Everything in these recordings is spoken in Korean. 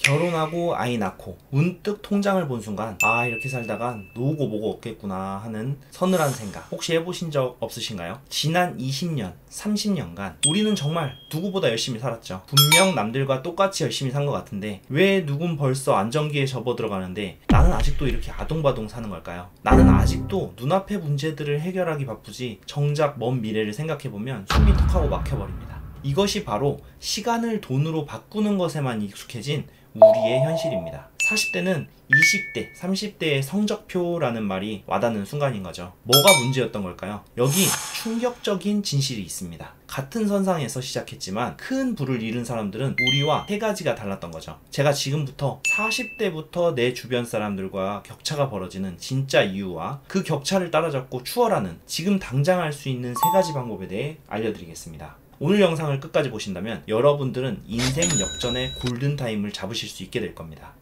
결혼하고 아이 낳고 문득 통장을 본 순간 아, 이렇게 살다간 노고 뭐고 없겠구나 하는 서늘한 생각 혹시 해보신 적 없으신가요? 지난 20년, 30년간 우리는 정말 누구보다 열심히 살았죠. 분명 남들과 똑같이 열심히 산 것 같은데 왜 누군 벌써 안정기에 접어들어가는데 나는 아직도 이렇게 아동바동 사는 걸까요? 나는 아직도 눈앞의 문제들을 해결하기 바쁘지 정작 먼 미래를 생각해보면 숨이 턱하고 막혀버립니다. 이것이 바로 시간을 돈으로 바꾸는 것에만 익숙해진 우리의 현실입니다. 40대는 20대, 30대의 성적표라는 말이 와닿는 순간인 거죠. 뭐가 문제였던 걸까요? 여기 충격적인 진실이 있습니다. 같은 선상에서 시작했지만 큰 부를 이룬 사람들은 우리와 세 가지가 달랐던 거죠. 제가 지금부터 40대부터 내 주변 사람들과 격차가 벌어지는 진짜 이유와 그 격차를 따라잡고 추월하는 지금 당장 할 수 있는 세 가지 방법에 대해 알려드리겠습니다. 오늘 영상을 끝까지 보신다면 여러분들은 인생 역전의 골든타임을 잡으실 수 있게 될 겁니다.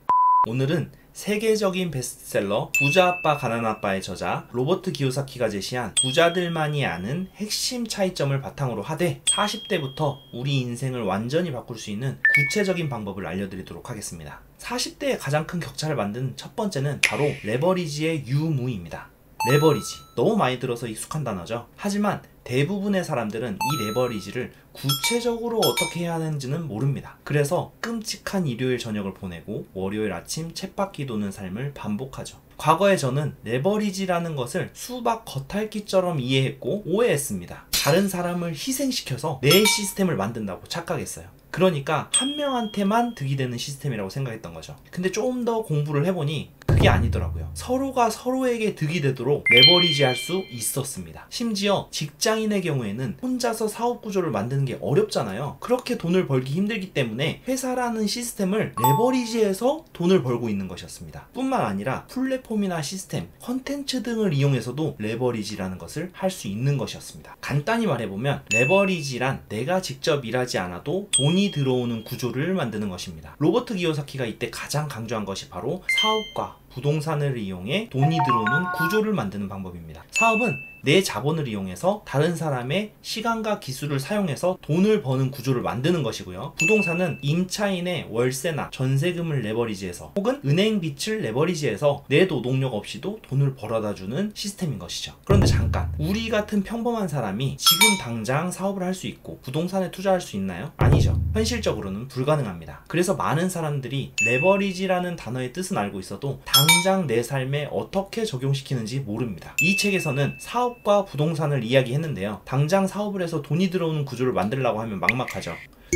오늘은 세계적인 베스트셀러 부자 아빠 가난 아빠의 저자 로버트 기요사키가 제시한 부자들만이 아는 핵심 차이점을 바탕으로 하되 40대부터 우리 인생을 완전히 바꿀 수 있는 구체적인 방법을 알려드리도록 하겠습니다. 40대의 가장 큰 격차를 만든 첫 번째는 바로 레버리지의 유무입니다. 레버리지, 너무 많이 들어서 익숙한 단어죠. 하지만 대부분의 사람들은 이 레버리지를 구체적으로 어떻게 해야 하는지는 모릅니다. 그래서 끔찍한 일요일 저녁을 보내고 월요일 아침 쳇바퀴 도는 삶을 반복하죠. 과거에 저는 레버리지라는 것을 수박 겉핥기처럼 이해했고 오해했습니다. 다른 사람을 희생시켜서 내 시스템을 만든다고 착각했어요. 그러니까 한 명한테만 득이 되는 시스템이라고 생각했던 거죠. 근데 좀 더 공부를 해보니 그게 아니더라고요. 서로가 서로에게 득이 되도록 레버리지 할 수 있었습니다. 심지어 직장인의 경우에는 혼자서 사업 구조를 만드는 게 어렵잖아요. 그렇게 돈을 벌기 힘들기 때문에 회사라는 시스템을 레버리지해서 돈을 벌고 있는 것이었습니다. 뿐만 아니라 플랫폼이나 시스템, 컨텐츠 등을 이용해서도 레버리지라는 것을 할 수 있는 것이었습니다. 간단히 말해보면 레버리지란 내가 직접 일하지 않아도 돈이 들어오는 구조를 만드는 것입니다. 로버트 기요사키가 이때 가장 강조한 것이 바로 사업과 부동산을 이용해 돈이 들어오는 구조를 만드는 방법입니다. 사업은 내 자본을 이용해서 다른 사람의 시간과 기술을 사용해서 돈을 버는 구조를 만드는 것이고요. 부동산은 임차인의 월세나 전세금을 레버리지해서 혹은 은행 빚을 레버리지해서 내 노동력 없이도 돈을 벌어다주는 시스템인 것이죠. 그런데 잠깐, 우리 같은 평범한 사람이 지금 당장 사업을 할 수 있고 부동산에 투자할 수 있나요? 아니죠. 현실적으로는 불가능합니다. 그래서 많은 사람들이 레버리지라는 단어의 뜻은 알고 있어도 당장 내 삶에 어떻게 적용시키는지 모릅니다. 이 책에서는 사업과 부동산을 이야기했는데요. 당장 사업을 해서 돈이 들어오는 구조를 만들려고 하면 막막하죠.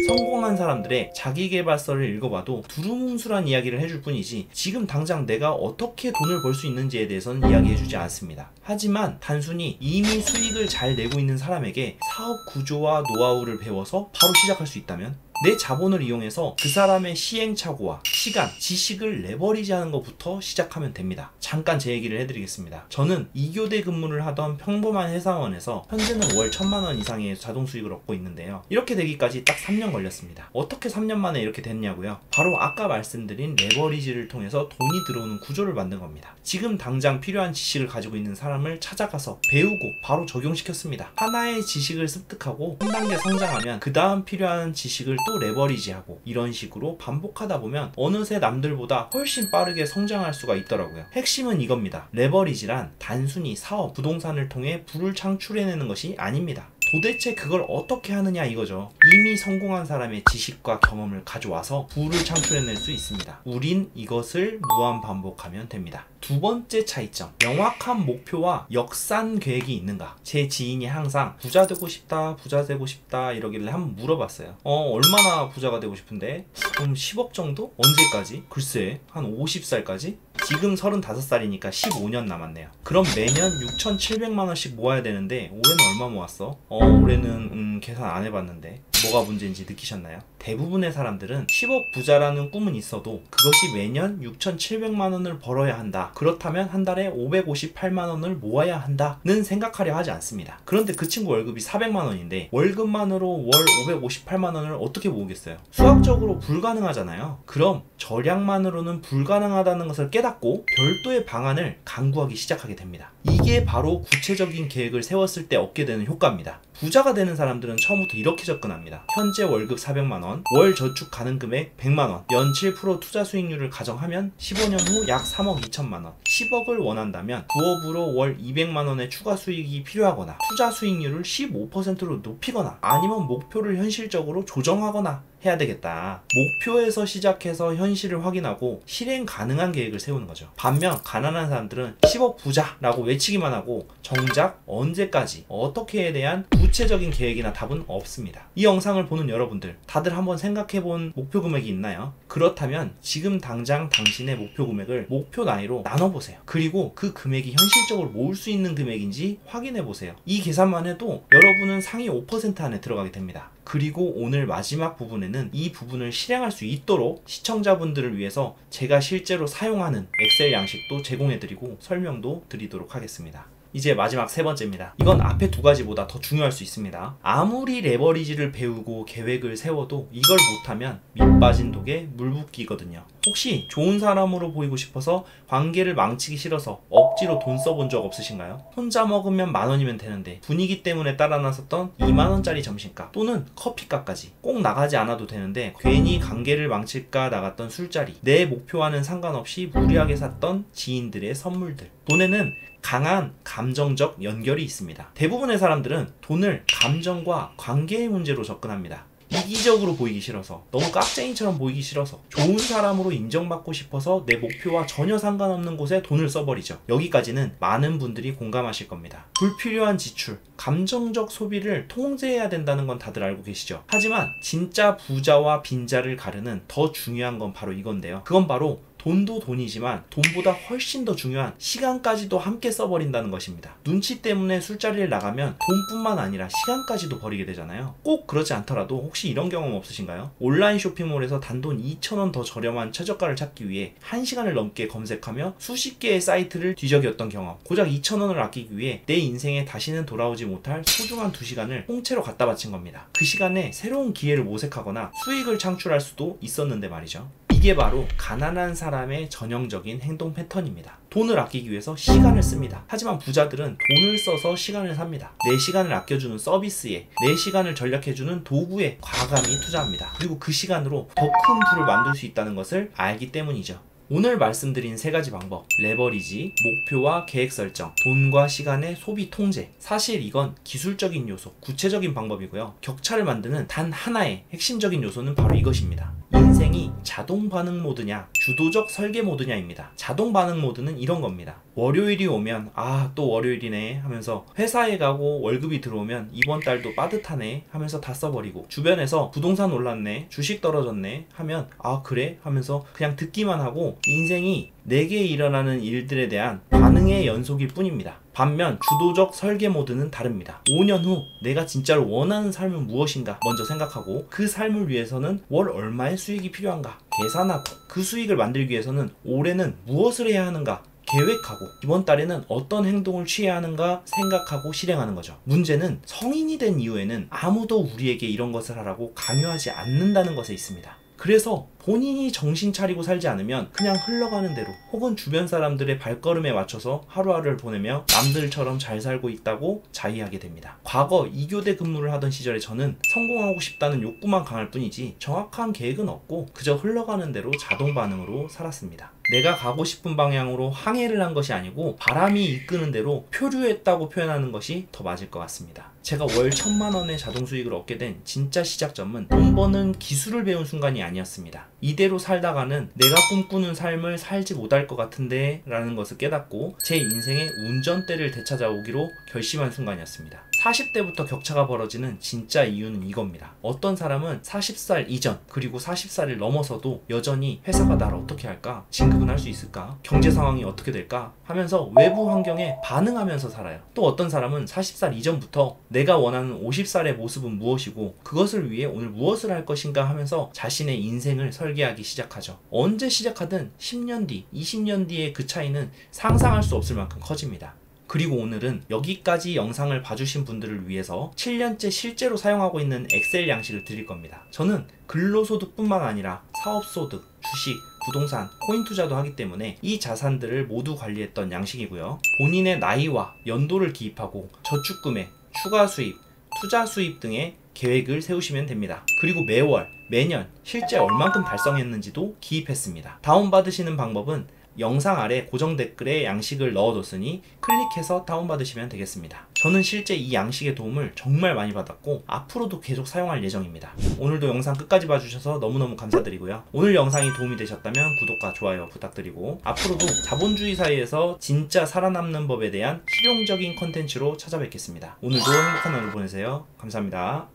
성공한 사람들의 자기계발서를 읽어봐도 두루뭉술한 이야기를 해줄 뿐이지 지금 당장 내가 어떻게 돈을 벌 수 있는지에 대해서는 이야기해주지 않습니다. 하지만 단순히 이미 수익을 잘 내고 있는 사람에게 사업 구조와 노하우를 배워서 바로 시작할 수 있다면 내 자본을 이용해서 그 사람의 시행착오와 시간, 지식을 레버리지하는 것부터 시작하면 됩니다. 잠깐 제 얘기를 해드리겠습니다. 저는 2교대 근무를 하던 평범한 회사원에서 현재는 월 1000만 원 이상의 자동 수익을 얻고 있는데요. 이렇게 되기까지 딱 3년 걸렸습니다. 어떻게 3년 만에 이렇게 됐냐고요? 바로 아까 말씀드린 레버리지를 통해서 돈이 들어오는 구조를 만든 겁니다. 지금 당장 필요한 지식을 가지고 있는 사람을 찾아가서 배우고 바로 적용시켰습니다. 하나의 지식을 습득하고 한 단계 성장하면 그 다음 필요한 지식을 또 레버리지하고 이런 식으로 반복하다 보면 어느새 남들보다 훨씬 빠르게 성장할 수가 있더라고요. 핵심은 이겁니다. 레버리지란 단순히 사업, 부동산을 통해 부를 창출해내는 것이 아닙니다. 도대체 그걸 어떻게 하느냐 이거죠. 이미 성공한 사람의 지식과 경험을 가져와서 부를 창출해낼 수 있습니다. 우린 이것을 무한 반복하면 됩니다. 두 번째 차이점, 명확한 목표와 역산 계획이 있는가. 제 지인이 항상 부자 되고 싶다, 부자 되고 싶다 이러길래 한번 물어봤어요. 얼마나 부자가 되고 싶은데? 그럼 10억 정도? 언제까지? 글쎄, 한 50살까지? 지금 35살이니까 15년 남았네요. 그럼 매년 6,700만 원씩 모아야 되는데 올해는 얼마 모았어? 올해는 계산 안 해봤는데 뭐가 문제인지 느끼셨나요? 대부분의 사람들은 10억 부자라는 꿈은 있어도 그것이 매년 6,700만 원을 벌어야 한다. 그렇다면 한 달에 558만 원을 모아야 한다는 생각하려 하지 않습니다. 그런데 그 친구 월급이 400만 원인데 월급만으로 월 558만 원을 어떻게 모으겠어요? 수학적으로 불가능하잖아요. 그럼 절약만으로는 불가능하다는 것을 깨닫고 별도의 방안을 강구하기 시작하게 됩니다. 이게 바로 구체적인 계획을 세웠을 때 얻게 되는 효과입니다. 부자가 되는 사람들은 처음부터 이렇게 접근합니다. 현재 월급 400만원, 월 저축 가능 금액 100만원, 연 7% 투자 수익률을 가정하면 15년 후 약 3억 2천만원, 10억을 원한다면 부업으로 월 200만원의 추가 수익이 필요하거나 투자 수익률을 15%로 높이거나 아니면 목표를 현실적으로 조정하거나 해야 되겠다. 목표에서 시작해서 현실을 확인하고 실행 가능한 계획을 세우는 거죠. 반면 가난한 사람들은 10억 부자라고 외치기만 하고 정작 언제까지 어떻게에 대한 구체적인 계획이나 답은 없습니다. 이 영상을 보는 여러분들 다들 한번 생각해본 목표 금액이 있나요? 그렇다면 지금 당장 당신의 목표 금액을 목표 나이로 나눠보세요. 그리고 그 금액이 현실적으로 모을 수 있는 금액인지 확인해보세요. 이 계산만 해도 여러분은 상위 5% 안에 들어가게 됩니다. 그리고 오늘 마지막 부분에는 이 부분을 실행할 수 있도록 시청자분들을 위해서 제가 실제로 사용하는 엑셀 양식도 제공해드리고 설명도 드리도록 하겠습니다. 이제 마지막 세 번째입니다. 이건 앞에 두 가지보다 더 중요할 수 있습니다. 아무리 레버리지를 배우고 계획을 세워도 이걸 못하면 밑 빠진 독에 물 붓기거든요. 혹시 좋은 사람으로 보이고 싶어서 관계를 망치기 싫어서 억지로 돈 써본 적 없으신가요? 혼자 먹으면 10,000원이면 되는데 분위기 때문에 따라 나섰던 20,000원짜리 점심값 또는 커피값까지 꼭 나가지 않아도 되는데 괜히 관계를 망칠까 나갔던 술자리, 내 목표와는 상관없이 무리하게 샀던 지인들의 선물들. 돈에는 강한 감정적 연결이 있습니다. 대부분의 사람들은 돈을 감정과 관계의 문제로 접근합니다. 이기적으로 보이기 싫어서, 너무 깍쟁이처럼 보이기 싫어서, 좋은 사람으로 인정받고 싶어서 내 목표와 전혀 상관없는 곳에 돈을 써버리죠. 여기까지는 많은 분들이 공감하실 겁니다. 불필요한 지출, 감정적 소비를 통제해야 된다는 건 다들 알고 계시죠? 하지만 진짜 부자와 빈자를 가르는 더 중요한 건 바로 이건데요. 그건 바로 돈도 돈이지만 돈보다 훨씬 더 중요한 시간까지도 함께 써버린다는 것입니다. 눈치 때문에 술자리를 나가면 돈뿐만 아니라 시간까지도 버리게 되잖아요. 꼭 그렇지 않더라도 혹시 이런 경험 없으신가요? 온라인 쇼핑몰에서 단돈 2,000원 더 저렴한 최저가를 찾기 위해 1시간을 넘게 검색하며 수십 개의 사이트를 뒤적였던 경험. 고작 2,000원을 아끼기 위해 내 인생에 다시는 돌아오지 못할 소중한 2시간을 통째로 갖다 바친 겁니다. 그 시간에 새로운 기회를 모색하거나 수익을 창출할 수도 있었는데 말이죠. 이게 바로 가난한 사람의 전형적인 행동 패턴입니다. 돈을 아끼기 위해서 시간을 씁니다. 하지만 부자들은 돈을 써서 시간을 삽니다. 내 시간을 아껴주는 서비스에, 내 시간을 전략해주는 도구에 과감히 투자합니다. 그리고 그 시간으로 더 큰 부를 만들 수 있다는 것을 알기 때문이죠. 오늘 말씀드린 세 가지 방법, 레버리지, 목표와 계획 설정, 돈과 시간의 소비 통제. 사실 이건 기술적인 요소, 구체적인 방법이고요. 격차를 만드는 단 하나의 핵심적인 요소는 바로 이것입니다. 인생이 자동 반응 모드냐, 주도적 설계 모드냐입니다. 자동 반응 모드는 이런 겁니다. 월요일이 오면 또 월요일이네 하면서 회사에 가고 월급이 들어오면 이번 달도 빠듯하네 하면서 다 써버리고, 주변에서 부동산 올랐네, 주식 떨어졌네 하면 그래 하면서 그냥 듣기만 하고 인생이 내게 일어나는 일들에 대한 반응의 연속일 뿐입니다. 반면 주도적 설계 모드는 다릅니다. 5년 후 내가 진짜로 원하는 삶은 무엇인가 먼저 생각하고, 그 삶을 위해서는 월 얼마의 수익이 필요한가 계산하고, 그 수익을 만들기 위해서는 올해는 무엇을 해야 하는가 계획하고, 이번 달에는 어떤 행동을 취해야 하는가 생각하고 실행하는 거죠. 문제는 성인이 된 이후에는 아무도 우리에게 이런 것을 하라고 강요하지 않는다는 것에 있습니다. 그래서 본인이 정신 차리고 살지 않으면 그냥 흘러가는 대로, 혹은 주변 사람들의 발걸음에 맞춰서 하루하루를 보내며 남들처럼 잘 살고 있다고 자의하게 됩니다. 과거 2교대 근무를 하던 시절에 저는 성공하고 싶다는 욕구만 강할 뿐이지 정확한 계획은 없고 그저 흘러가는 대로 자동 반응으로 살았습니다. 내가 가고 싶은 방향으로 항해를 한 것이 아니고 바람이 이끄는 대로 표류했다고 표현하는 것이 더 맞을 것 같습니다. 제가 월 1,000만원의 자동 수익을 얻게 된 진짜 시작점은 돈 버는 기술을 배운 순간이 아니었습니다. 이대로 살다가는 내가 꿈꾸는 삶을 살지 못할 것 같은데 라는 것을 깨닫고 제 인생의 운전대를 되찾아오기로 결심한 순간이었습니다. 40대부터 격차가 벌어지는 진짜 이유는 이겁니다. 어떤 사람은 40살 이전 그리고 40살을 넘어서도 여전히 회사가 나를 어떻게 할까? 진급은 할 수 있을까? 경제 상황이 어떻게 될까? 하면서 외부 환경에 반응하면서 살아요. 또 어떤 사람은 40살 이전부터 내가 원하는 50살의 모습은 무엇이고 그것을 위해 오늘 무엇을 할 것인가 하면서 자신의 인생을 설계하기 시작하죠. 언제 시작하든 10년 뒤, 20년 뒤의 그 차이는 상상할 수 없을 만큼 커집니다. 그리고 오늘은 여기까지 영상을 봐주신 분들을 위해서 7년째 실제로 사용하고 있는 엑셀 양식을 드릴 겁니다. 저는 근로소득뿐만 아니라 사업소득, 주식, 부동산, 코인 투자도 하기 때문에 이 자산들을 모두 관리했던 양식이고요. 본인의 나이와 연도를 기입하고 저축금액, 추가 수입, 투자 수입 등의 계획을 세우시면 됩니다. 그리고 매월, 매년 실제 얼만큼 달성했는지도 기입했습니다. 다운받으시는 방법은 영상 아래 고정 댓글에 양식을 넣어뒀으니 클릭해서 다운받으시면 되겠습니다. 저는 실제 이 양식의 도움을 정말 많이 받았고 앞으로도 계속 사용할 예정입니다. 오늘도 영상 끝까지 봐주셔서 너무너무 감사드리고요. 오늘 영상이 도움이 되셨다면 구독과 좋아요 부탁드리고 앞으로도 자본주의 사회에서 진짜 살아남는 법에 대한 실용적인 컨텐츠로 찾아뵙겠습니다. 오늘도 행복한 하루 보내세요. 감사합니다.